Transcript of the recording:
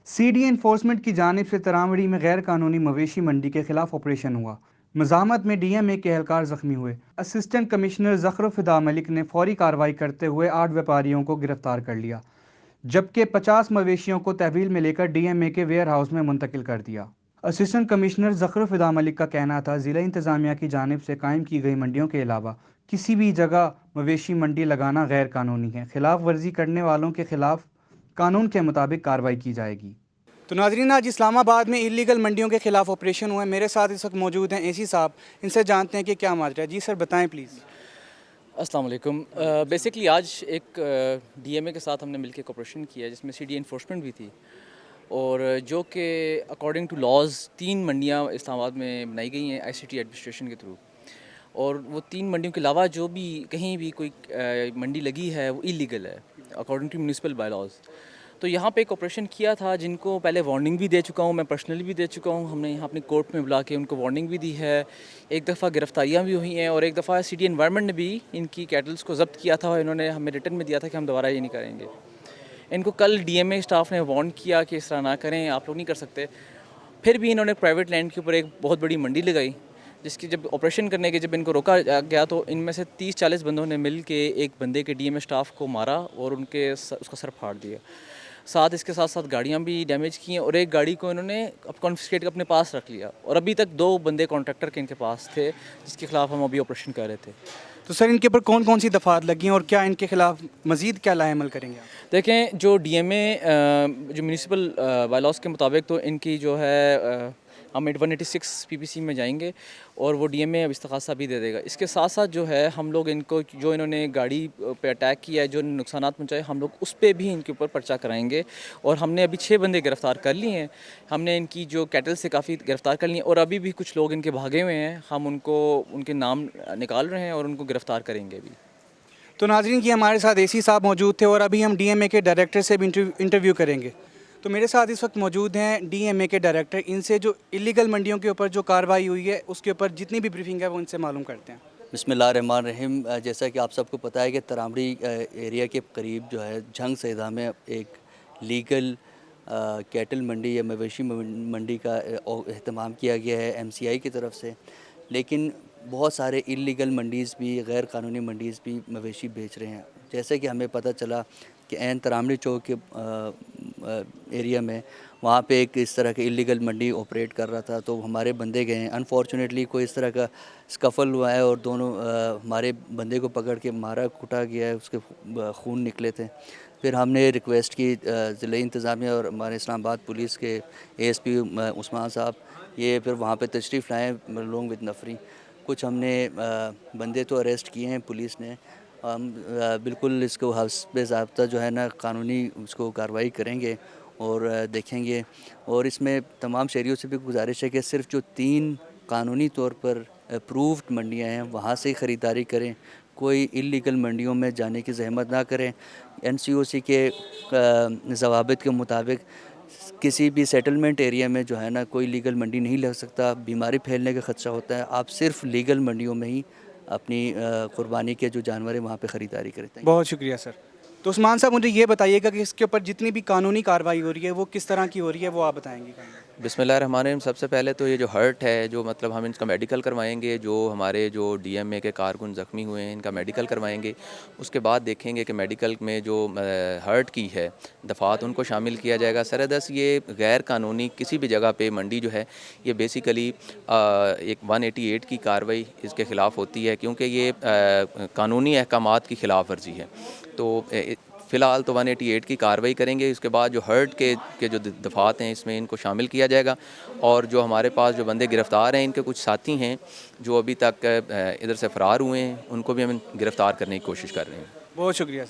CD enforcement की जानिब से तरावड़ी में गैर कानूनी मवेशी मंडी के खिलाफ ऑपरेशन हुआ। मज़ाहमत में डीएमए के एहलकार जख्मी हुए। असिस्टेंट कमिश्नर ज़फ़र फिदा मलिक ने फौरी कार्रवाई करते हुए 8 व्यापारियों को गिरफ्तार कर लिया, जबकि 50 मवेशियों को तहवील में लेकर डीएमए के वेयर हाउस में मुंतकिल कर दिया। असिस्टेंट कमिश्नर ज़फ़र फिदा मलिक का कहना था, ज़िला इंतज़ामिया की जानिब से कायम की गई मंडियों के अलावा किसी भी जगह मवेशी मंडी लगाना गैर कानूनी है। खिलाफ वर्जी करने वालों के खिलाफ कानून के मुताबिक कार्रवाई की जाएगी। तो नाज़रीन, आज इस्लामाबाद में इलीगल मंडियों के खिलाफ ऑपरेशन हुआ है। मेरे साथ इस वक्त मौजूद हैं एसी साहब, इनसे जानते हैं कि क्या माजरा है। जी सर, बताएं प्लीज़। अस्सलाम वालेकुम। बेसिकली आज एक डीएमए के साथ हमने मिलकर कोऑपरेशन किया जिसमें सीडी एनफोर्समेंट भी थी, और जो कि अकॉर्डिंग टू लॉज 3 मंडियाँ इस्लामाबाद में बनाई गई हैं आईसीटी एडमिनिस्ट्रेशन के थ्रू, और वो 3 मंडियों के अलावा जो भी कहीं भी कोई मंडी लगी है वो इलीगल है according to municipal bylaws. तो यहाँ पे एक ऑपरेशन किया था जिनको पहले वार्निंग भी दे चुका हूँ, मैं पर्सनली भी दे चुका हूँ। हमने यहाँ अपनी कोर्ट में बुला के उनको वार्निंग भी दी है, एक दफ़ा गिरफ्तारियाँ भी हुई हैं, और एक दफ़ा सिटी एनवायरनमेंट ने भी इनकी कैटल्स को जब्त किया था और इन्होंने हमें रिटर्न में दिया था कि हम दोबारा ये नहीं करेंगे। इनको कल डीएमए स्टाफ ने वार्न किया कि इस तरह ना करें, आप लोग नहीं कर सकते। फिर भी इन्होंने प्राइवेट लैंड के ऊपर एक बहुत बड़ी मंडी लगाई, जिसकी जब ऑपरेशन करने के जब इनको रोका गया तो इनमें से 30-40 बंदों ने मिल के एक बंदे के डीएमए स्टाफ को मारा और उसका सर फाड़ दिया। इसके साथ साथ गाड़ियाँ भी डैमेज की हैं, और एक गाड़ी को इन्होंने कॉन्फिस्केट अपने पास रख लिया, और अभी तक 2 बंदे कॉन्ट्रैक्टर के इनके पास थे जिसके खिलाफ हम अभी ऑपरेशन कर रहे थे। तो सर, इनके ऊपर कौन कौन सी दफ़ात लगी हैं और क्या इनके खिलाफ मज़ीद क्या लाएमल करेंगे आप? देखें, जो डीएमए जो म्यूनिसिपल बायलॉज के मुताबिक तो इनकी जो है हम 186 पीपीसी में जाएंगे, और वो डीएमए अब इस्तग़ासा भी दे देगा। इसके साथ साथ जो है हम लोग इनको, जो इन्होंने गाड़ी पे अटैक किया है, जो नुकसानात पहुंचाए, हम लोग उस पर भी इनके ऊपर पर्चा कराएंगे। और हमने अभी 6 बंदे गिरफ़्तार कर लिए हैं। हमने इनकी जो कैटल से काफ़ी गिरफ़्तार कर लिए, और अभी भी कुछ लोग इनके भागे हुए हैं। हम उनके नाम निकाल रहे हैं और उनको गिरफ़्तार करेंगे भी। तो नाज़रीन, की हमारे साथ एसी साहब मौजूद थे और अभी हम डीएमए के डायरेक्टर से भी इंटरव्यू करेंगे। तो मेरे साथ इस वक्त मौजूद हैं डीएमए के डायरेक्टर। इनसे जो इलीगल मंडियों के ऊपर जो कार्रवाई हुई है उसके ऊपर जितनी भी ब्रीफिंग है वो इनसे मालूम करते हैं। बिस्मिल्लाहिर्रहमानिर्रहीम। जैसा कि आप सबको पता है कि तरावड़ी एरिया के करीब जो है झंग सैदा में एक लीगल कैटल मंडी या मवेशी मंडी का अहतमाम किया गया है एमसीआई की तरफ से, लेकिन बहुत सारे इलीगल मंडीज़ भी, गैर कानूनी मंडीज़ भी मवेशी बेच रहे हैं। जैसे कि हमें पता चला कि ऐन तरावड़ी चौक के एरिया में वहाँ पे एक इस तरह के इलीगल मंडी ऑपरेट कर रहा था, तो हमारे बंदे गए हैं। अनफॉर्चुनेटली कोई इस तरह का स्कफल हुआ है और दोनों हमारे बंदे को पकड़ के मारा कुटा गया है, उसके खून निकले थे। फिर हमने रिक्वेस्ट की ज़िला इंतज़ामिया और हमारे इस्लामाबाद पुलिस के एएसपी उस्मान साहब, ये फिर वहाँ पे तशरीफ़ लाए लोग विद नफरी। कुछ हमने बंदे तो अरेस्ट किए हैं पुलिस ने। हम बिल्कुल इसको हस्ब ज़ाब्ता जो है ना कानूनी उसको कार्रवाई करेंगे और देखेंगे। और इसमें तमाम शहरियों से भी गुजारिश है कि सिर्फ जो 3 कानूनी तौर पर अप्रूव्ड मंडियां हैं वहाँ से ख़रीदारी करें, कोई इलीगल मंडियों में जाने की ज़हमत ना करें। एनसीओसी के ज़वाबित के मुताबिक किसी भी सेटलमेंट एरिया में जो है ना कोई लीगल मंडी नहीं लग सकता, बीमारी फैलने का ख़दशा होता है। आप सिर्फ लीगल मंडियों में ही अपनी कुर्बानी के जो जानवर हैं वहाँ पे ख़रीदारी करें। बहुत शुक्रिया सर। तो उस्मान साहब, मुझे ये बताइएगा कि इसके ऊपर जितनी भी कानूनी कार्रवाई हो रही है वो किस तरह की हो रही है, वो आप बताएंगे। बिस्मिल्लाहिर्रहमानिर्रहीम। सबसे पहले तो ये जो हर्ट है, जो मतलब हम इसका मेडिकल करवाएंगे, जो हमारे जो डीएमए के कारकुन ज़ख्मी हुए हैं इनका मेडिकल करवाएंगे। उसके बाद देखेंगे कि मेडिकल में जो हर्ट की है दफ़ात उनको शामिल किया जाएगा। सरदस ये गैर कानूनी किसी भी जगह पे मंडी जो है ये बेसिकली एक 188 की कार्रवाई इसके ख़िलाफ़ होती है, क्योंकि ये कानूनी अहकामात की ख़िलाफ़ वर्जी है। तो फ़िलहाल तो 188 की कार्रवाई करेंगे। उसके बाद जो हर्ट के जो दफ़ात हैं इसमें इनको शामिल किया जाएगा, और जो हमारे पास जो बंदे गिरफ़्तार हैं इनके कुछ साथी हैं जो अभी तक इधर से फ़रार हुए हैं, उनको भी हम गिरफ़्तार करने की कोशिश कर रहे हैं। बहुत शुक्रिया सर।